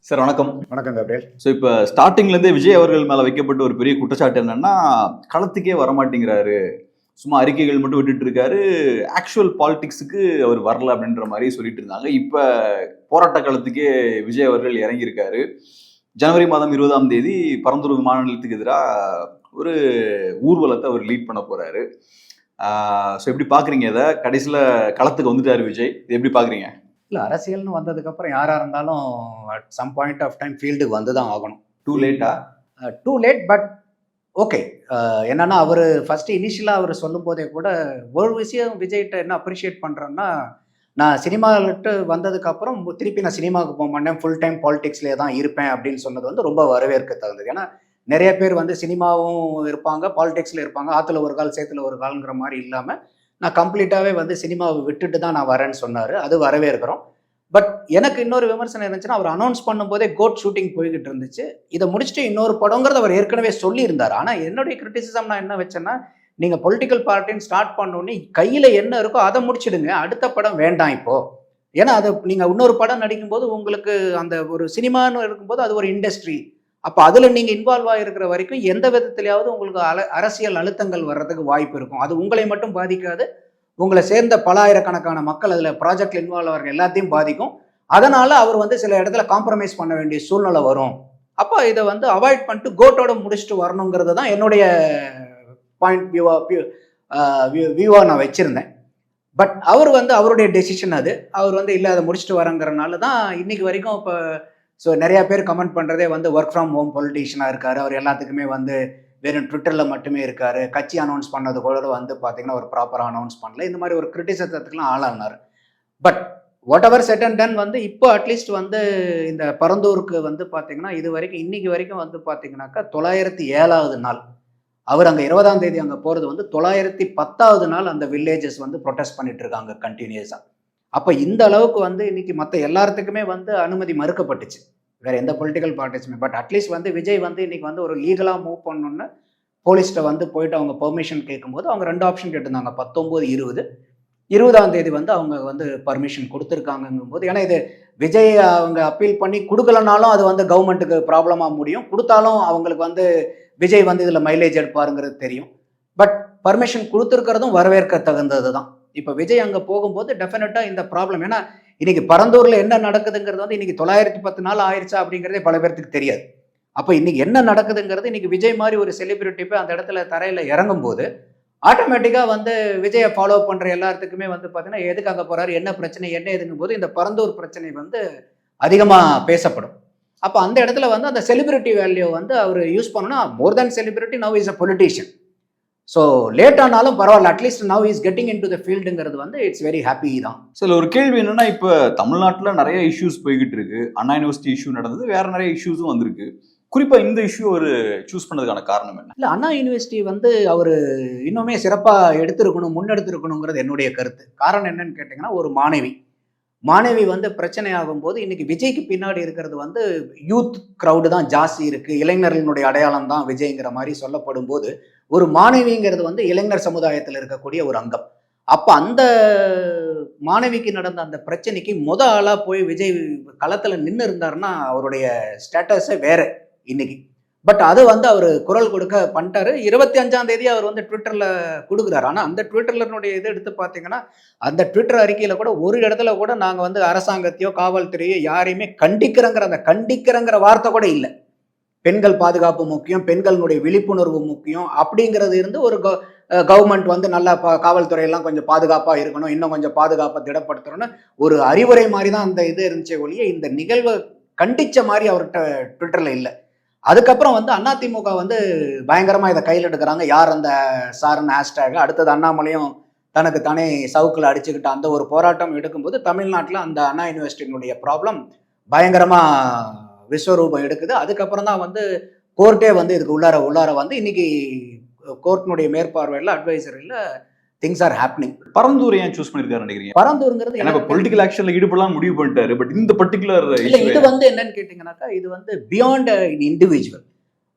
Sir வணக்கம். வணக்கம் கபிரேல். So இப்போ ஸ்டார்டிங்லேருந்தே விஜய் அவர்கள் மேலே வைக்கப்பட்ட ஒரு பெரிய குற்றச்சாட்டு என்னன்னா, களத்துக்கே வரமாட்டேங்கிறாரு, சும்மா அறிக்கைகள் மட்டும் விட்டுட்டு இருக்காரு, ஆக்சுவல் பாலிடிக்ஸுக்கு அவர் வரல அப்படின்ற மாதிரி சொல்லிட்டு இருந்தாங்க. இப்போ போராட்ட களத்துக்கே விஜய் அவர்கள் இறங்கியிருக்காரு. ஜனவரி மாதம் 20ஆம் தேதி பரந்தூர் விமான நிலையத்துக்கு எதிராக ஒரு ஊர்வலத்தை அவர் லீட் பண்ண போறாரு. ஸோ எப்படி பார்க்குறீங்க இதை? கடைசியில் களத்துக்கு வந்துட்டாரு விஜய், இது எப்படி பார்க்குறீங்க? இல்லை, அரசியல்னு வந்ததுக்கப்புறம் யாராக இருந்தாலும் at some point of time ஃபீல்டுக்கு வந்து தான் ஆகணும். டூ லேட்டா? Too late, but okay. என்னன்னா அவர் ஃபஸ்ட்டு இனிஷியலாக அவர் சொல்லும் போதே கூட ஒரு விஷயம் விஜய்கிட்ட என்ன அப்ரிஷியேட் பண்ணுறேன்னா, நான் சினிமாவிட்டு வந்ததுக்கப்புறம் திருப்பி நான் சினிமாவுக்கு போக மாட்டேன், ஃபுல் டைம் பாலிடிக்ஸ்லேயே தான் இருப்பேன் அப்படின்னு சொன்னது வந்து ரொம்ப வரவேற்க தகுந்தது. ஏன்னா நிறைய பேர் வந்து சினிமாவும் இருப்பாங்க, பாலிடிக்ஸில் இருப்பாங்க, ஆற்றுல ஒரு கால் சேத்துல ஒரு கால்ங்கிற மாதிரி இல்லாமல் நான் கம்ப்ளீட்டாகவே வந்து சினிமாவை விட்டுட்டு தான் நான் வரேன்னு சொன்னார். அது வரவேற்கிறோம். பட் எனக்கு இன்னொரு விமர்சனம் இருந்துச்சுன்னா, அவர் அனௌன்ஸ் பண்ணும்போதே கோட் ஷூட்டிங் போய்கிட்டு இருந்துச்சு. இதை முடிச்சுட்டு இன்னொரு படங்கிறத அவர் ஏற்கனவே சொல்லியிருந்தார். ஆனால் என்னுடைய கிரிட்டிசிசம் நான் என்ன வச்சேன்னா, நீங்கள் பொலிட்டிக்கல் பார்ட்டின்னு ஸ்டார்ட் பண்ணோன்னே கையில் என்ன இருக்கோ அதை முடிச்சிடுங்க, அடுத்த படம் வேண்டாம் இப்போ. ஏன்னா அதை நீங்கள் இன்னொரு படம் நடிக்கும்போது உங்களுக்கு அந்த ஒரு சினிமான்னு இருக்கும்போது அது ஒரு இண்டஸ்ட்ரி. அப்போ அதில் நீங்கள் இன்வால்வ் ஆகிருக்கிற வரைக்கும் எந்த விதத்திலையாவது உங்களுக்கு அரசியல் அழுத்தங்கள் வர்றதுக்கு வாய்ப்பு இருக்கும். அது உங்களை மட்டும் பாதிக்காது, உங்களை சேர்ந்த பல ஆயிரக்கணக்கான மக்கள் அதில் ப்ராஜெக்டில் இன்வால்வ் ஆகிற எல்லாத்தையும் பாதிக்கும். அதனால் அவர் வந்து சில இடத்துல காம்ப்ரமைஸ் பண்ண வேண்டிய சூழ்நிலை வரும். அப்போ இதை வந்து அவாய்ட் பண்ணிட்டு கோட்டோட முடிச்சுட்டு வரணுங்கிறது தான் என்னுடைய பாயிண்ட் வியூவாக நான் வச்சுருந்தேன். பட் அவர் வந்து அவருடைய டெசிஷன் அது. அவர் வந்து இல்லை அதை முடிச்சுட்டு வரங்கிறனால தான் இன்னைக்கு வரைக்கும் இப்போ நிறைய பேர் கமெண்ட் பண்ணுறதே வந்து ஒர்க் ஃப்ரம் ஹோம் பொலிட்டீஷியனாக இருக்கார், அவர் எல்லாத்துக்குமே வந்து வெறும் ட்விட்டரில் மட்டுமே இருக்கார், கட்சி அனௌன்ஸ் பண்ணது கூட வந்து பார்த்தீங்கன்னா ஒரு ப்ராப்பராக அனௌன்ஸ் பண்ணல, இந்த மாதிரி ஒரு கிரிட்டிசிசத்துக்குலாம் ஆளானார். But whatever said and done வந்து இப்போ அட்லீஸ்ட் வந்து இந்த பரந்தூருக்கு வந்து பார்த்தீங்கன்னா இது வரைக்கும் இன்னைக்கு வரைக்கும் வந்து பார்த்தீங்கன்னாக்கா 907வது நாள் அவர் அங்கே 20ஆம் தேதி அங்கே போகிறது வந்து 910வது நாள் அந்த வில்லேஜஸ் வந்து ப்ரொடெஸ்ட் பண்ணிட்டு இருக்காங்க கண்டினியூஸாக. அப்போ இந்த அளவுக்கு வந்து இன்னைக்கு மற்ற எல்லாத்துக்குமே வந்து அனுமதி மறுக்கப்பட்டுச்சு, வேற எந்த பொலிட்டிக்கல் பார்ட்டிஸுமே. பட் அட்லீஸ்ட் வந்து விஜய் வந்து இன்னைக்கு வந்து ஒரு லீகலாக மூவ் பண்ணணுன்னு போலீஸ்கிட்ட வந்து போயிட்டு அவங்க பெர்மிஷன் கேட்கும்போது அவங்க 2 ஆப்ஷன் கேட்டிருந்தாங்க, 19, 20. 20ஆம் தேதி வந்து அவங்க வந்து பர்மிஷன் கொடுத்துருக்காங்கங்கும் போது, ஏன்னா இது விஜய் அவங்க அப்பீல் பண்ணி கொடுக்கலனாலும் அது வந்து கவர்மெண்ட்டுக்கு ப்ராப்ளமாக முடியும், கொடுத்தாலும் அவங்களுக்கு வந்து விஜய் வந்து இதில் மைலேஜ் எடுப்பாருங்கிறது தெரியும். பட் பர்மிஷன் கொடுத்துருக்கிறதும் வரவேற்க தகுந்தது தான். இப்போ விஜய் அங்கே போகும்போது டெஃபினட்டாக இந்த ப்ராப்ளம், ஏன்னா இன்னைக்கு பரந்தூரில் என்ன நடக்குதுங்கிறது வந்து இன்னைக்கு 910 நாள் ஆயிடுச்சா அப்படிங்கிறதே பல பேருக்கு தெரியாது. அப்போ இன்னைக்கு என்ன நடக்குதுங்கிறது இன்னைக்கு விஜய் மாதிரி ஒரு செலிபிரிட்டி போய் அந்த இடத்துல தரையில் இறங்கும் போது ஆட்டோமேட்டிக்காக வந்து விஜயை ஃபாலோ பண்ணுற எல்லாத்துக்குமே வந்து பார்த்தீங்கன்னா எதுக்கு அங்கே போகிறாரு, என்ன பிரச்சனை, என்ன எதுங்கும் போது இந்த பரந்தூர் பிரச்சனை வந்து அதிகமாக பேசப்படும். அப்போ அந்த இடத்துல வந்து அந்த செலிபிரிட்டி வேல்யூ வந்து அவர் யூஸ் பண்ணணும்னா more than celebrity now is a politician. So late ஆனாலும் பரவாயில்ல, at least now is getting into the ஃபீல்டுங்கிறது வந்து இட்ஸ் வெரி ஹாப்பி தான். சில ஒரு கேள்வி என்னன்னா, இப்போ தமிழ்நாட்டில் நிறைய இஷ்யூஸ் போய்கிட்டு இருக்கு, அண்ணா யூனிவர்சிட்டி இஷ்யூ நடந்தது, வேற நிறைய இஷ்யூஸும் வந்திருக்கு. குறிப்பாக இந்த இஷ்யூ ஒரு சூஸ் பண்ணதுக்கான காரணம் என்ன? இல்லை, அண்ணா யூனிவர்சிட்டி வந்து அவர் இன்னுமே சிறப்பாக எடுத்திருக்கணும், முன்னெடுத்திருக்கணுங்கிறது என்னுடைய கருத்து. காரணம் என்னன்னு கேட்டிங்கன்னா, ஒரு மாணவி வந்து பிரச்சனை ஆகும்போது இன்னைக்கு விஜய்க்கு பின்னாடி இருக்கிறது வந்து யூத் க்ரௌடு தான் ஜாஸ்தி இருக்குது, இளைஞர்களினுடைய அடையாளம் தான் விஜய்ங்கிற மாதிரி சொல்லப்படும் போது ஒரு மாணவிங்கிறது வந்து இளைஞர் சமுதாயத்தில் இருக்கக்கூடிய ஒரு அங்கம். அப்போ அந்த மாணவிக்கு நடந்த அந்த பிரச்சனைக்கு ஆளாக போய் விஜய் களத்தில் நின்று இருந்தாருன்னா அவருடைய ஸ்டேட்டஸே வேற இன்னைக்கு. பட் அது வந்து அவர் குரல் கொடுக்க பண்ணிட்டாரு. 25ஆம் தேதி அவர் வந்து ட்விட்டரில் கொடுக்குறாரு. ஆனால் அந்த ட்விட்டர்லனுடைய இது எடுத்து பார்த்தீங்கன்னா அந்த ட்விட்டர் அறிக்கையில் கூட ஒரு இடத்துல கூட நாங்கள் வந்து அரசாங்கத்தையோ காவல்துறையோ யாரையுமே கண்டிக்கிறங்கிற வார்த்தை கூட இல்லை. பெண்கள் பாதுகாப்பு முக்கியம், பெண்களுடைய விழிப்புணர்வு முக்கியம் அப்படிங்கிறது இருந்து ஒரு கவர்மெண்ட் வந்து நல்லா காவல்துறையெல்லாம் கொஞ்சம் பாதுகாப்பாக இருக்கணும், இன்னும் கொஞ்சம் பாதுகாப்பை திடப்படுத்தணும்னு ஒரு அறிவுரை மாதிரி தான் அந்த இது இருந்துச்சே ஒழிய இந்த நிகழ்வை கண்டித்த மாதிரி அவர்கிட்ட ட்விட்டரில் இல்லை. அதுக்கப்புறம் வந்து அதிமுக வந்து பயங்கரமாக இதை கையில் எடுக்கிறாங்க, யார் அந்த சார்னு ஹேஷ்டேக். அடுத்தது அண்ணாமலையும் தனக்கு தானே சவுக்கில் அடிச்சுக்கிட்ட அந்த ஒரு போராட்டம் எடுக்கும்போது தமிழ்நாட்டில் அந்த அண்ணா யூனிவர்சிட்டியினுடைய ப்ராப்ளம் பயங்கரமாக விஸ்வரூபம் எடுக்குது. அதுக்கப்புறம் தான் வந்து கோர்ட்டே வந்து இதுக்கு உள்ளார வந்து இன்னைக்கு கோர்ட்டினுடைய மேற்பார்வையில் அட்வைசரியில் திங்ஸ் ஆர் ஹேப்பனிங். பரந்தூர் ஏன் சூஸ் பண்ணிருக்காரு நினைக்கிறீங்க? பரந்தூருங்கிறது எனக்கு பொலிட்டிக்கல் ஆக்ஷன்ல ஈடுபடலாம் முடிவு பண்ணிட்டாரு, பட் இந்த பர்டிகுலர் இது வந்து என்னன்னு கேட்டீங்கன்னாக்கா இது வந்து பியாண்ட் இண்டிவிஜுவல்.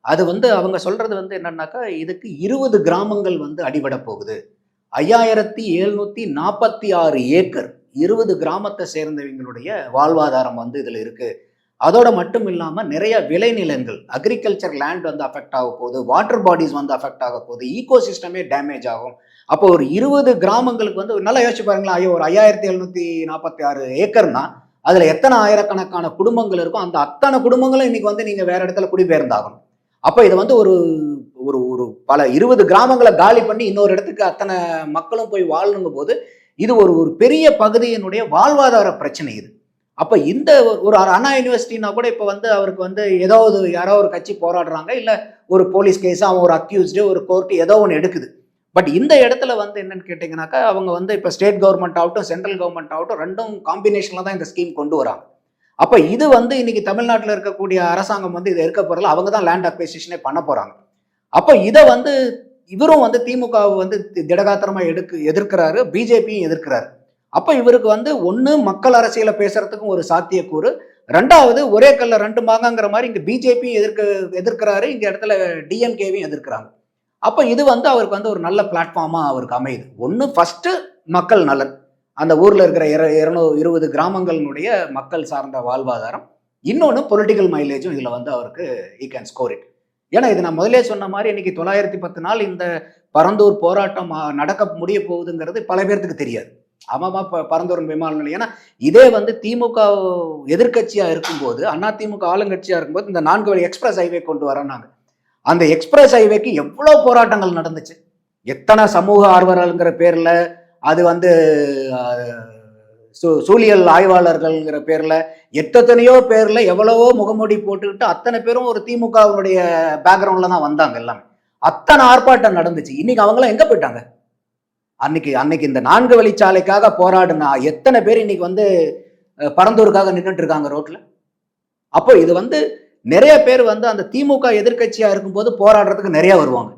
அது வந்து அவங்க சொல்றது வந்து என்னன்னாக்கா இதுக்கு 20 கிராமங்கள் வந்து அடிபட போகுது, 5746 ஏக்கர் 20 கிராமத்தை சேர்ந்தவங்களுடைய வாழ்வாதாரம் வந்து இதுல இருக்கு. அதோட மட்டும் இல்லாமல் நிறைய விளைநிலங்கள் அக்ரிகல்ச்சர் லேண்ட் வந்து அஃபெக்ட் ஆக போகுது, வாட்டர் பாடிஸ் வந்து அஃபெக்ட் ஆக போகுது, ஈகோ சிஸ்டமே டேமேஜ் ஆகும். அப்போ ஒரு 20 கிராமங்களுக்கு வந்து நல்லா யோசிச்சு பாருங்களேன். ஐயோ, ஒரு 5746 ஏக்கர்னா அதுல எத்தனை ஆயிரக்கணக்கான குடும்பங்கள் இருக்கும். அந்த அத்தனை குடும்பங்களும் இன்னைக்கு வந்து நீங்க வேற இடத்துல குடிபெயர்ந்தாகணும். அப்போ இது வந்து ஒரு ஒரு ஒரு பல 20 கிராமங்களை காலி பண்ணி இன்னொரு இடத்துக்கு அத்தனை மக்களும் போய் வாழணுங்க போது இது ஒரு ஒரு பெரிய பகுதியினுடைய வாழ்வாதார பிரச்சனை இது. அப்ப இந்த ஒரு அண்ணா யூனிவர்சிட்டினா கூட இப்ப வந்து அவருக்கு வந்து ஏதாவது யாரோ ஒரு கட்சி போராடுறாங்க, இல்ல ஒரு போலீஸ் கேஸ், அவன் ஒரு அக்யூஸ்டு, ஒரு கோர்ட் ஏதோ ஒன்று எடுக்குது. பட் இந்த இடத்துல வந்து என்னன்னு கேட்டீங்கன்னாக்கா அவங்க வந்து இப்ப ஸ்டேட் கவர்மெண்ட் ஆகட்டும் சென்ட்ரல் கவர்மெண்ட் ஆகட்டும் ரெண்டும் காம்பினேஷன்ல தான் இந்த ஸ்கீம் கொண்டு வராங்க. அப்ப இது வந்து இன்னைக்கு தமிழ்நாட்டில் இருக்கக்கூடிய அரசாங்கம் வந்து இதை இருக்க போறல, அவங்க தான் லேண்ட் அக்வைசிஷனே பண்ண போறாங்க. அப்ப இதை வந்து இவரும் வந்து திமுக வந்து திடகாத்திரமா எதிர்க்கிறாரு, பிஜேபியும் எதிர்க்கிறாரு. அப்ப இவருக்கு வந்து ஒண்ணு மக்கள் அரசியலை பேசுறதுக்கும் ஒரு சாத்தியக்கூறு, ரெண்டாவது ஒரே கல்ல ரெண்டு மாங்கங்கிற மாதிரி இங்க பிஜேபியும் எதிர்க்கிறாரு, இங்க இடத்துல டிஎம்கேவையும் எதிர்க்கிறாங்க. அப்ப இது வந்து அவருக்கு வந்து ஒரு நல்ல பிளாட்ஃபார்மா அவருக்கு அமையுது. ஒண்ணு ஃபர்ஸ்ட் மக்கள் நலன், அந்த ஊர்ல இருக்கிற 220 கிராமங்களினுடைய மக்கள் சார்ந்த வாழ்வாதாரம், இன்னொன்னு பொலிட்டிக்கல் மைலேஜும் இதுல வந்து அவருக்கு ஈ கேன் ஸ்கோர் இட். ஏன்னா இது நான் முதலே சொன்ன மாதிரி இன்னைக்கு 910 நாள் இந்த பரந்தூர் போராட்டம் நடக்க முடிய போகுதுங்கிறது பல பேர்த்துக்கு தெரியாது. ஆமாமா, பரந்தூர் விமான நிலையம். ஏன்னா இதே வந்து திமுக எதிர்கட்சியா இருக்கும்போது, அண்ணா திமுக ஆளுங்கட்சியா இருக்கும்போது இந்த 4 வழி எக்ஸ்பிரஸ் ஹைவே கொண்டு வரோம்னாங்க. அந்த எக்ஸ்பிரஸ் ஹைவேக்கு எவ்வளவு போராட்டங்கள் நடந்துச்சு, எத்தனை சமூக ஆர்வலர்ங்கிற பேர்ல, அது வந்து சூழியல் ஆய்வாளர்கள்ங்கிற பேர்ல, எத்தனையோ பேர்ல எவ்வளவோ முகமூடி போட்டுக்கிட்டு அத்தனை பேரும் ஒரு திமுகவுடைய பேக்ரவுண்ட்ல தான் வந்தாங்க எல்லாமே. அத்தனை ஆர்ப்பாட்டம் நடந்துச்சு. இன்னைக்கு அவங்களாம் எங்க போயிட்டாங்க? அன்னைக்கு இந்த 4 வழிச்சாலைக்காக போராடுனா எத்தனை பேர் இன்னைக்கு வந்து பரந்தூருக்காக நின்றுட்டு இருக்காங்க ரோட்ல. அப்போ இது வந்து நிறைய பேர் வந்து அந்த திமுக எதிர்கட்சியா இருக்கும்போது போராடுறதுக்கு நிறைய வருவாங்க.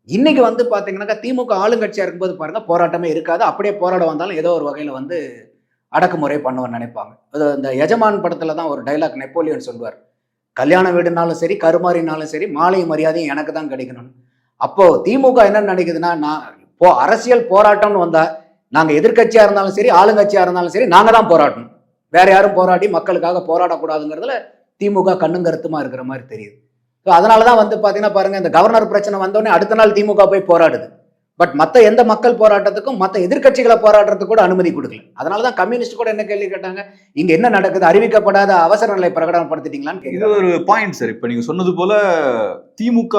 இன்னைக்கு வந்து பாத்தீங்கன்னாக்கா திமுக ஆளுங்கட்சியா இருக்கும்போது பாருங்க போராட்டமே இருக்காது. அப்படியே போராட வந்தாலும் ஏதோ ஒரு வகையில வந்து அடக்குமுறை பண்ணுவேன்னு நினைப்பாங்க. இந்த எஜமான் படத்துல தான் ஒரு டைலாக் நெப்போலியன் சொல்லுவார், கல்யாண வீடுனாலும் சரி கருமாறினாலும் சரி மாலை மரியாதையும் எனக்கு தான் கிடைக்கணும். அப்போ திமுக என்ன நினைக்குதுன்னா, நான் அரசியல் போராட்டம்னு வந்தா நாங்க எதிர்கட்சியா இருந்தாலும் சரி ஆளுங்கட்சியா இருந்தாலும் சரி நாங்க தான் போராடணும், வேற யாரும் போராடி மக்களுக்காக போராடக்கூடாதுங்கிறதுல திமுக கண்ணும் கருத்துமா இருக்கிற மாதிரி தெரியுது. ஸோ அதனாலதான் வந்து பாத்தீங்கன்னா பாருங்க, இந்த கவர்னர் பிரச்சனை வந்தோடனே அடுத்த நாள் திமுக போய் போராடுது. பட் மற்ற எந்த மக்கள் போராட்டத்துக்கும் மற்ற எதிர்கட்சிகளை போராடுறதுக்கு கூட அனுமதி கொடுக்கல. அதனாலதான் கம்யூனிஸ்ட் கூட என்ன கேள்வி கேட்டாங்க, இங்க என்ன நடக்குது, அறிவிக்கப்படாத அவசர நிலை பிரகடனப்படுத்திட்டீங்களான்னு. இது ஒரு பாயிண்ட் சார். இப்ப நீங்க சொன்னது போல திமுக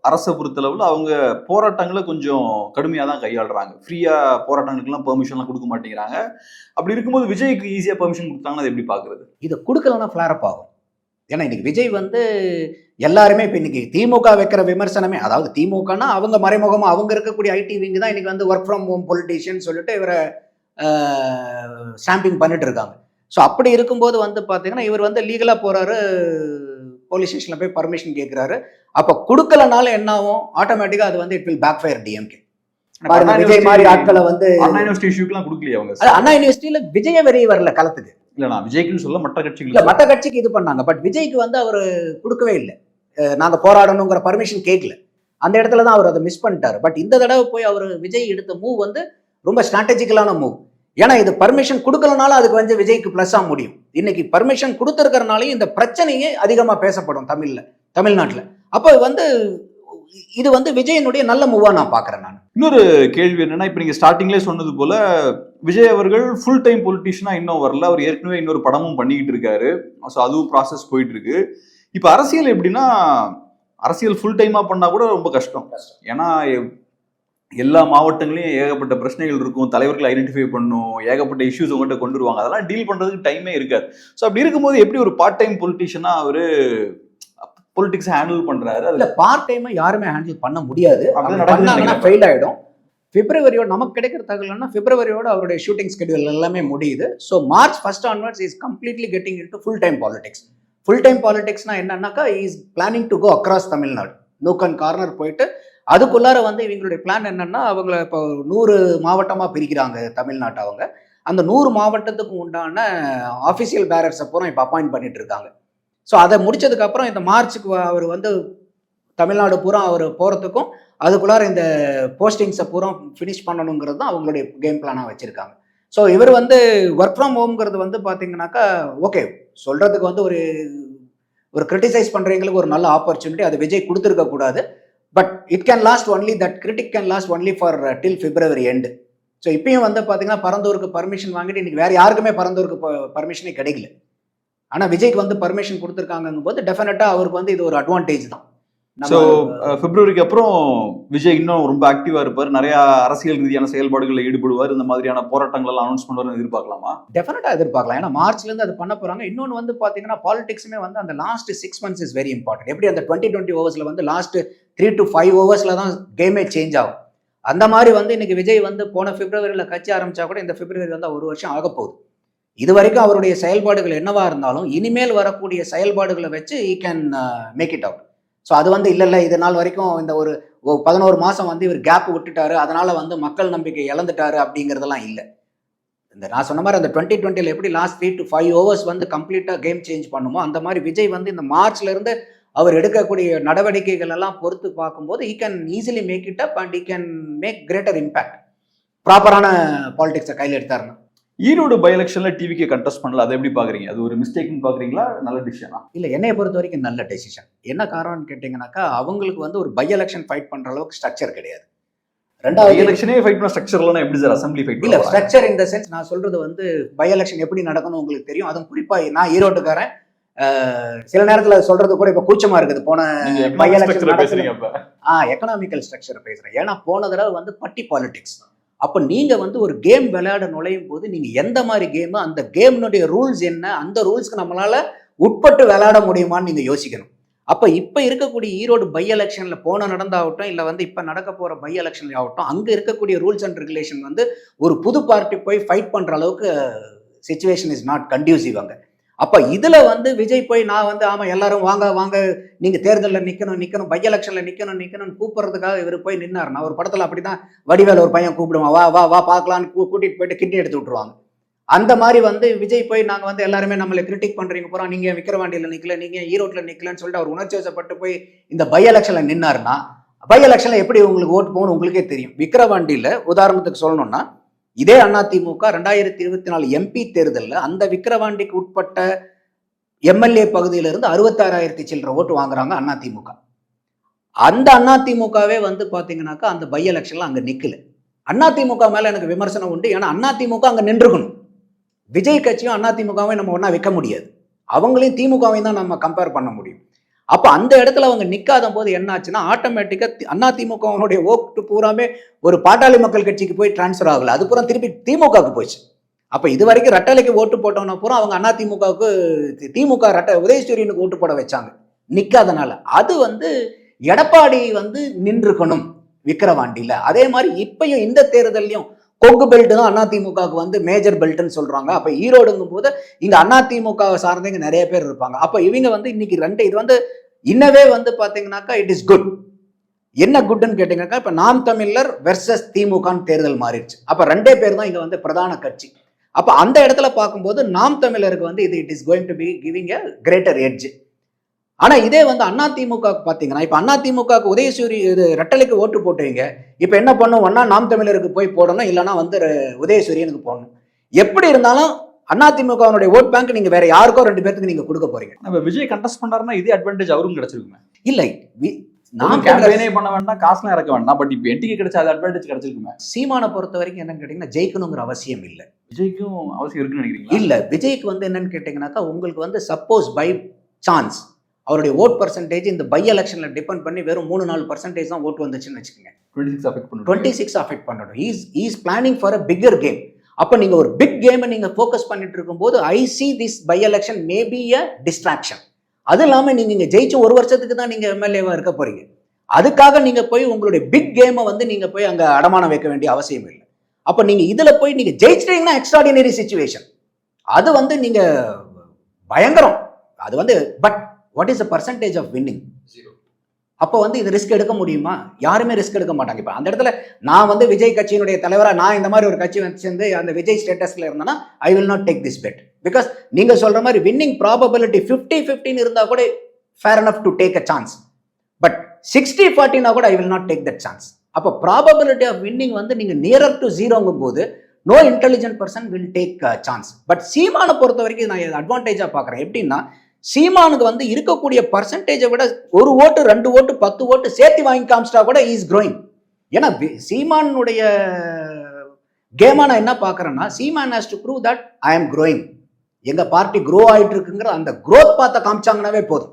அரசை பொறுத்தளவுல அவங்க போராட்டங்களை கொஞ்சம் கடுமையாக தான் கையாளுறாங்க. ஃப்ரீயா போராட்டங்களுக்குலாம் பெர்மிஷன்லாம் கொடுக்க மாட்டேங்கிறாங்க. அப்படி இருக்கும்போது விஜய்க்கு ஈஸியா பெர்மிஷன் கொடுத்தாங்கன்னா அதை எப்படி பாக்குறது? இதை கொடுக்கலன்னா ஃபிளாரப் ஆகும். ஏன்னா இன்னைக்கு விஜய் வந்து எல்லாருமே இப்போ இன்னைக்கு திமுக வைக்கிற விமர்சனமே, அதாவது திமுகனா அவங்க மறைமுகமாக அவங்க இருக்கக்கூடிய ஐடி விங்கு தான் இன்னைக்கு வந்து ஒர்க் ஃப்ரம் ஹோம் பொலிட்டீஷியன் சொல்லிட்டு இவரை ஸ்டாம்பிங் பண்ணிட்டு இருக்காங்க. ஸோ அப்படி இருக்கும்போது வந்து பார்த்தீங்கன்னா இவர் வந்து லீகலாக போறாரு, போலீஸ் ஸ்டேஷனில் போய் பர்மிஷன் கேட்குறாரு. அப்போ கொடுக்கலனால என்ன ஆகும், ஆட்டோமேட்டிக்காக அது வந்து it will backfire DMK. Vijay மாதிரி ஆட்களை வந்து அண்ணா யூனிவர்சிட்டி இஷ்யூக்கெல்லாம் கொடுக்கலையே அவங்க. அண்ணா யூனிவர்சிட்டியில விஜய வெளியே வரல களத்துக்கு. இல்ல நான் விஜய்க்குன்னு சொல்ல, மற்ற கட்சிகள் மற்ற கட்சிக்கு இது பண்ணாங்க. பட் விஜய்க்கு வந்து அவர் கொடுக்கவே இல்லை, நாங்க போராடணுங்கிற பர்மிஷன் கேட்கல. அந்த இடத்துல தான் அவர் அதை மிஸ் பண்ணிட்டாரு. பட் இந்த தடவை போய் அவர் விஜய் எடுத்த மூவ் வந்து ரொம்ப ஸ்ட்ராட்டஜிக்கலான மூவ். ஏன்னா இது பர்மிஷன் கொடுக்கலனாலும் அதுக்கு வந்து விஜய்க்கு பிளஸ்ஸா முடியும். இன்னைக்கு பர்மிஷன் கொடுத்துருக்கிறனாலையும் இந்த பிரச்சனையே அதிகமா பேசப்படும் தமிழ்நாட்டில். அப்போ வந்து இது வந்து விஜயனுடைய நல்ல மூவா நான் பாக்குறேன். நான் இன்னொரு கேள்வி என்னன்னா, இப்ப நீங்க ஸ்டார்டிங்லேயே சொன்னது போல விஜய் அவர்கள் ஃபுல் டைம் பொலிட்டிஷியனா இன்னும் வரல. அவர் ஏற்கனவே இன்னொரு படமும் பண்ணிக்கிட்டு இருக்காரு. ஸோ அதுவும் ப்ராசஸ் போயிட்டு இருக்கு. இப்ப அரசியல் எப்படின்னா, அரசியல் ஃபுல் டைமா பண்ணா கூட ரொம்ப கஷ்டம். ஏன்னா எல்லா மாவட்டங்களையும் ஏகப்பட்ட பிரச்சனைகள் இருக்கும், தலைவர்கள் ஐடென்டிஃபை பண்ணும், ஏகப்பட்ட இஷ்யூஸ் உங்கள்கிட்ட கொண்டு வருவாங்க, அதெல்லாம் டீல் பண்றதுக்கு டைமே இருக்காது. ஸோ அப்படி இருக்கும்போது எப்படி ஒரு பார்ட் டைம் பொலிட்டிஷியனா அவரு பொலிட்டிக்ஸ் ஹேண்டில் பண்றாரு? அதுல பார்ட் டைம் யாருமே ஹேண்டில் பண்ண முடியாது, ஃபெயில் ஆயிடும். பிப்ரவரியோட நமக்கு கிடைக்கிற தகவல்னா பிப்ரவரியோட அவருடைய ஷூட்டிங் ஸ்கெடியூல் எல்லாமே முடியுது. So March 1 onwards is completely getting into full time politics. Full time பாலிடிக்ஸ்னா என்னன்னாக்கா is planning to go across Tamil Nadu, nook and corner போயிட்டு அதுக்குள்ளார வந்து இவங்களுடைய பிளான் என்னன்னா, அவங்கள இப்போ 100 மாவட்டமாக பிரிக்கிறாங்க தமிழ்நாட்டை. அவங்க அந்த 100 மாவட்டத்துக்கு உண்டான ஆஃபீஷியல் பேரர்ஸை பூரா இப்போ அப்பாயிண்ட் பண்ணிட்டு இருக்காங்க. ஸோ அதை முடிச்சதுக்கப்புறம் இந்த மார்ச்சுக்கு அவர் வந்து தமிழ்நாடு பூரா அவர் போகிறதுக்கும் அதுக்குள்ளார இந்த போஸ்டிங்ஸை பூரா ஃபினிஷ் பண்ணணுங்கிறது தான் அவங்களுடைய கேம் பிளானாக வச்சுருக்காங்க. ஸோ இவர் வந்து ஒர்க் ஃப்ரம் ஹோம்ங்கிறது வந்து பார்த்தீங்கன்னாக்கா ஓகே, சொல்றதுக்கு வந்து ஒரு ஒரு கிரிட்டிசைஸ் பண்றவங்களுக்கு ஒரு நல்ல ஆப்பர்ச்சுனிட்டி, அது விஜய் கொடுத்துருக்க கூடாது. But it can lost only, that critic can lost only for till February end. So இப்பயும் வந்து பார்த்தீங்கன்னா பரந்தூருக்கு பர்மிஷன் வாங்கிட்டு இன்னைக்கு வேற யாருக்குமே பரந்தூருக்கு பர்மிஷனே கிடைக்கல. ஆனால் விஜய்க்கு வந்து பர்மிஷன் கொடுத்துருக்காங்கும் போது டெஃபினட்டா அவருக்கு வந்து இது ஒரு அட்வான்டேஜ் தான். ஸோ பிப்ரவரிக்கு அப்புறம் விஜய் இன்னும் ரொம்ப ஆக்டிவா இருப்பார், நிறைய அரசியல் ரீதியான செயல்பாடுகளில் ஈடுபடுவார், இந்த மாதிரியான போராட்டங்கள் எல்லாம் அனௌன்ஸ் பண்ணுவார்னு எதிர்பார்க்கலாமா? டெஃபினட்டா எதிர்பார்க்கலாம். ஏன்னா மார்ச்ல இருந்து அது பண்ண போறாங்க. இன்னொன்று வந்து பாத்தீங்கன்னா பாலிடிக்ஸுமே வந்து அந்த last 6 months is very important. எப்படி அந்த 2020 ஓவர்ஸ்ல வந்து லாஸ்ட் 3 to 5 ஓவர்ஸ்ல தான் கேமே சேஞ்ச் ஆகும். அந்த மாதிரி வந்து இன்னைக்கு விஜய் வந்து போன பிப்ரவரியில கட்சி ஆரம்பிச்சா கூட இந்த பிப்ரவரி வந்து 1 வருஷம் ஆக போகுது. இது வரைக்கும் அவருடைய செயல்பாடுகள் என்னவா இருந்தாலும் இனிமேல் வரக்கூடிய செயல்பாடுகளை வச்சு he can make it out. So அது வந்து இல்லை இது நாள் வரைக்கும் இந்த ஒரு 11 மாதம் வந்து இவர் கேப் விட்டுட்டாரு, அதனால வந்து மக்கள் நம்பிக்கை இழந்துட்டாரு அப்படிங்கிறதெல்லாம் இல்லை. இந்த நான் சொன்ன மாதிரி அந்த 2020ல எப்படி லாஸ்ட் 3 to 5 ஓவர்ஸ் வந்து கம்ப்ளீட்டாக கேம் சேஞ்ச் பண்ணுமோ அந்த மாதிரி விஜய் வந்து இந்த மார்ச்ல இருந்து அவர் எடுக்கக்கூடிய நடவடிக்கைகள் எல்லாம் பொறுத்து பார்க்கும்போது he can easily make it up and he can make greater impact. ப்ராப்பரான பாலிடிக்ஸை கையில் எடுத்தாருன்னா. ஈரோடு பை எலெக்ஷன்ல டிவிக்கு கண்டெஸ்ட் பண்ணல, அதை எப்படி பாக்குறீங்க? அது ஒரு மிஸ்டேக்னு பாக்குறீங்களா, நல்ல டிசிஷனா? இல்ல, என்னைய பொறுத்த வரைக்கும் நல்ல டெசிஷன். என்ன காரணம்னு கேட்டீங்கன்னாக்கா அவங்களுக்கு வந்து ஒரு பை எலெக்ஷன் ஃபைட் பண்ற அளவுக்கு ஸ்ட்ரக்சர் கிடையாது. ரெண்டாவது எலெக்ஷனே ஃபைட் பண்ண ஸ்ட்ரக்சர்லாம் எப்படி சார் அசெம்பிளி ஃபைட்? இல்ல, ஸ்ட்ரக்சர் இன் தி சென்ஸ் நான் சொல்றது வந்து பை எலெக்ஷன் எப்படி நடக்கணும் உங்களுக்கு தெரியும். அதுவும் குறிப்பா நான் ஈரோட்டுக்காரன், சில நேரத்துல சொல்றது கூட இப்ப கூச்சமா இருக்குது. போன பை எலெக்ஷன் பேசுறீங்க, எக்கனாமிக்கல் ஸ்ட்ரக்சர் பேசுறேன். ஏன்னா போன தடவை வந்து பட்டி பாலிடிக்ஸ். அப்போ நீங்க வந்து ஒரு கேம் விளையாட நுழையும் போது நீங்க எந்த மாதிரி கேம், அந்த கேம்னுடைய ரூல்ஸ் என்ன, அந்த ரூல்ஸ்க்கு நம்மளால உட்பட்டு விளையாட முடியுமான்னு நீங்க யோசிக்கணும். அப்ப இப்ப இருக்கக்கூடிய ஈரோடு பை எலெக்ஷன்ல போன நடந்தாகட்டும் இல்ல வந்து இப்ப நடக்க போற பை எலெக்ஷன்ல ஆகட்டும், அங்க இருக்கக்கூடிய ரூல்ஸ் அண்ட் ரெகுலேஷன் வந்து ஒரு புது பார்ட்டி போய் ஃபைட் பண்ற அளவுக்கு சிச்சுவேஷன் இஸ் நாட் கண்டியூசிவ் அங்க. அப்ப இதுல வந்து விஜய் போய் நான் வந்து ஆமா எல்லாரும் வாங்க வாங்க நீங்க தேர்தலில் நிக்கணும் பை எலெக்ஷன்ல நிக்கணும் கூப்பிடுறதுக்காக இவர் போய் நின்னாருன்னா ஒரு படத்துல அப்படிதான் வடிவேல ஒரு பையன் கூப்பிடுவான், வா வா வா பார்க்கலான்னு கூட்டிட்டு போயிட்டு கிட்னி எடுத்து விட்டுருவாங்க. அந்த மாதிரி வந்து விஜய் போய் நாங்க வந்து எல்லாருமே நம்மளை கிரிட்டிக் பண்றீங்க போறோம், நீங்க விக்கிரவாண்டியில நிக்கல, நீங்க ஈரோட்ல நிக்கலன்னு சொல்லிட்டு அவர் உணர்ச்சி வசப்பட்டு போய் இந்த பை எலெக்ஷன்ல நின்னாருன்னா பை எலெக்ஷன்ல எப்படி உங்களுக்கு ஓட்டு போகணும் உங்களுக்கே தெரியும். விக்கிரவாண்டியில உதாரணத்துக்கு சொல்லணும்னா இதே அதிமுக 2024 எம்பி தேர்தலில் அந்த விக்கிரவாண்டிக்கு உட்பட்ட எம்எல்ஏ பகுதியிலிருந்து 66,000 சில்லற ஓட்டு வாங்குறாங்க அதிமுக. அந்த அதிமுகவே வந்து பாத்தீங்கன்னாக்கா அந்த பை எலெக்ஷன்ல அங்க நிக்கல. அதிமுக மேல எனக்கு விமர்சனம் உண்டு. ஏன்னா அதிமுக அங்க நின்றுக்கணும். விஜய் கட்சியும் அதிமுகவையும் நம்ம ஒன்னா வைக்க முடியாது, அவங்களையும் திமுகவையும் தான் நம்ம கம்பேர் பண்ண முடியும். அப்ப அந்த இடத்துல அவங்க நிக்காத போது என்ன ஆச்சுன்னா ஆட்டோமேட்டிக்கா அதிமுகவுடைய ஓட்டு பூராமே ஒரு பாட்டாளி மக்கள் கட்சிக்கு போய் டிரான்ஸ்பர் ஆகல, அது பூரா திருப்பி திமுகவுக்கு போயிடுச்சு. அப்ப இது வரைக்கும் ரெட்டலைக்கு ஓட்டு போட்டோம்னா பூரா அவங்க அதிமுகவுக்கு திமுக உதயசூரியனுக்கு ஓட்டு போட வச்சாங்க நிக்காதனால. அது வந்து எடப்பாடி வந்து நின்றுக்கணும் விக்கிரவாண்டியில. அதே மாதிரி இப்பயும் இந்த தேர்தலையும் கொங்கு பெல்ட் தான் அதிமுகவுக்கு வந்து மேஜர் பெல்ட்னு சொல்றாங்க. அப்ப ஈரோடுங்கும் போது இங்க அதிமுக சார்ந்தவங்க நிறைய பேர் இருப்பாங்க. அப்ப இவங்க வந்து இன்னைக்கு இது வந்து இன்னவே வந்து பாத்தீங்கன்னாக்கா இட் இஸ் குட். என்ன குட்னு கேட்டீங்கன்னாக்கா இப்ப நாம் தமிழர் வெர்சஸ் திமுகன்னு தேர்தல் மாறிடுச்சு. அப்ப 2 பேர் தான் இங்க வந்து பிரதான கட்சி. அப்ப அந்த இடத்துல பார்க்கும்போது நாம் தமிழருக்கு வந்து இது it is going to be giving a greater edge. ஆனா இதே வந்து அதிமுக பாத்தீங்கன்னா இப்ப அதிமுக உதயசூரி ரெட்டலைக்கு ஓட்டு போட்டுவீங்க, இப்ப என்ன பண்ணும், ஒன்னா நாம் தமிழருக்கு போய் போடணும், இல்லைன்னா வந்து உதயசூரியனுக்கு போடணும். எப்படி இருந்தாலும் அதிமுகவுடைய ஓட் பேங்க் நீங்க வேற யாருக்கோ 2 பேருக்கு நீங்க கொடுக்க போறீங்க. நம்ம விஜய் கண்டெஸ்ட் பண்ணாருன்னா இதே அட்வான்டேஜ் அவரும் கிடைச்சிருக்குமே. இல்லை, நான் கேம்பெயினே பண்ண வேண்டாம், காசுலாம் இறக்க வேண்டாம், பட் இப்போ என்டிக்கு கிடைச்ச அது அட்வான்டேஜ் கிடைச்சிருக்குமே. சீமானை பொறுத்த வரைக்கும் என்னன்னு கேட்டீங்கன்னா ஜெயிக்கணுங்கிற அவசியம் இல்லை. விஜய்க்கும் அவசியம் இருக்குன்னு நினைக்கிறீங்களா? இல்ல, விஜய்க்கு வந்து என்னன்னு கேட்டீங்கன்னாக்கா உங்களுக்கு வந்து சப்போஸ் பை சான்ஸ் அவருடைய ஓட் பர்சன்டேஜ் இந்த பை எலெக்ஷன்ல டிபெண்ட் பண்ணி வெறும் 3-4% தான் ஓட்டு வந்துச்சுன்னு வச்சுக்கோங்க. 26 அஃபெக்ட் பண்ணணும். Is planning for a bigger game. அப்ப நீங்க ஒரு பிக் கேமை நீங்க ஃபோக்கஸ் பண்ணிட்டு இருக்கும்போது I see this by election may be a distraction. அது இல்லாம நீங்க ஜெயிச்சு 1 வருஷத்துக்கு தான் நீங்க எம்எல்ஏவா இருக்க போறீங்க. அதுக்காக நீங்க போய் உங்களுடைய பிக் கேமை வந்து நீங்க போய் அங்க அடமானம் வைக்க வேண்டிய அவசியம் இல்லை. அப்ப நீங்க இதுல போய் நீங்க ஜெயிச்சிட்டீங்கன்னா எக்ஸ்ட்ராடினரி சிச்சுவேஷன், அது வந்து நீங்க பயங்கரம். அது வந்து but what is the percentage of winning? 0. அப்போ வந்து இது ரிஸ்க் எடுக்க முடியுமா? யாருமே ரிஸ்க் எடுக்க மாட்டாங்க. இப்போ அந்த இடத்துல நான் வந்து விஜய் கட்சியினுடைய தலைவரா நான் இந்த மாதிரி ஒரு கட்சி சேர்ந்து அந்த விஜய் ஸ்டேட்டஸ்ல இருந்தேன்னா I will not take this bet. Because நீங்க சொல்ற மாதிரி வின்னிங் ப்ராபபிலிட்டி 50-15 இருந்தா கூட fair enough to take a chance. But 60-40 கூட I will not take that chance. அப்போ ப்ராபபிலிட்டி ஆஃப் வின்னிங் வந்து நீங்க நியரர் டு 0ங்கும் போது no intelligent person will take chance. But சீமானை பொறுத்த வரைக்கும் நான் அட்வான்டேஜா பார்க்குறேன். எப்படின்னா சீமானுக்கு வந்து இருக்கக்கூடிய பர்சன்டேஜை விட 1 ஓட்டு 2 ஓட்டு 10 ஓட்டு சேர்த்து வாங்கி காமிச்சிட்டா கூட இஸ் க்ரோயிங். ஏன்னா சீமானுடைய கேமா நான் என்ன பார்க்குறேன்னா Seeman has to prove that I am growing, எங்க பார்ட்டி க்ரோ ஆயிட்டு இருக்குங்கிற அந்த க்ரோத் பார்த்த காமிச்சாங்கன்னாவே போதும்.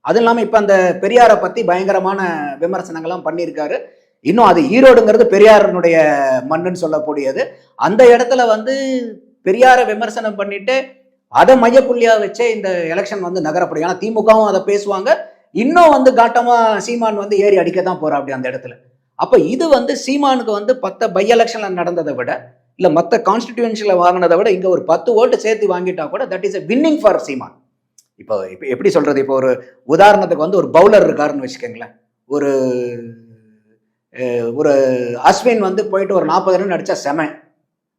அது இல்லாமல் இப்போ அந்த பெரியாரை பற்றி பயங்கரமான விமர்சனங்கள்லாம் பண்ணியிருக்காரு. இன்னும் அது ஈரோடுங்கிறது பெரியாரனுடைய மண்ணுன்னு சொல்லக்கூடியது. அந்த இடத்துல வந்து பெரியாரை விமர்சனம் பண்ணிட்டு அதை மையப்புள்ளியா வச்சே இந்த எலெக்ஷன் வந்து நகரப்படும். ஏன்னா திமுகவும் அதை பேசுவாங்க, இன்னும் வந்து காட்டமா சீமான் வந்து ஏறி அடிக்க தான் போறா அப்படி அந்த இடத்துல. அப்ப இது வந்து சீமானுக்கு வந்து 10 பை எலெக்ஷன்ல நடந்ததை விட இல்ல மற்ற கான்ஸ்டிடியூன்சில வாங்கினதை விட இங்க ஒரு 10 ஓட்டு சேர்த்து வாங்கிட்டா கூட that is a winning for Seeman. இப்போ எப்படி சொல்றது, இப்போ ஒரு உதாரணத்துக்கு வந்து ஒரு பவுலர் இருக்காருன்னு வச்சுக்கோங்களேன். ஒரு ஒரு அஸ்வின் வந்து போயிட்டு ஒரு 40 ரன் அடிச்சா செம.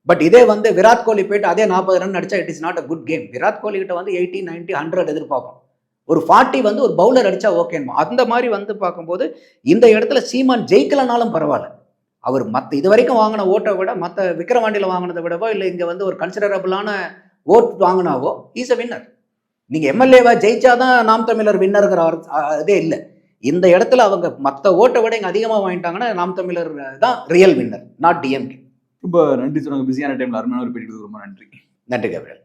பட் இதே வந்து விராட் கோலி போயிட்டு அதே 40 ரன் அடிச்சா it is not a good game. Virat Kohli கிட்ட வந்து 80, 90, 100 எதிர்பார்ப்போம். ஒரு 40 வந்து ஒரு பவுலர் அடிச்சா ஓகேமா. அந்த மாதிரி வந்து பார்க்கும்போது இந்த இடத்துல சீமான் ஜெயிக்கலனாலும் பரவாயில்ல. அவர் மற்ற இது வரைக்கும் வாங்கின ஓட்டை விட மற்ற விக்கிரவாண்டியில் வாங்கினதை விடவோ இல்லை இங்கே வந்து ஒரு கன்சிடரபிளான ஓட் வாங்கினாவோ இஸ் அ வின்னர். நீங்க எம்எல்ஏவா ஜெயிச்சாதான் நாம் தமிழர் வின்னருங்கிற இதே இல்லை. இந்த இடத்துல அவங்க மற்ற ஓட்டை விட இங்க அதிகமாக வாங்கிட்டாங்கன்னா நாம் தமிழர் தான் ரியல் வின்னர், நாட் டிஎம்கே. ரொம்ப நன்றி சொன்னாங்க. பிஸியான டைம்ல அருமையான ஒரு பேட்டி ரொம்ப நன்றி. நன்றி கேப்ரியல்.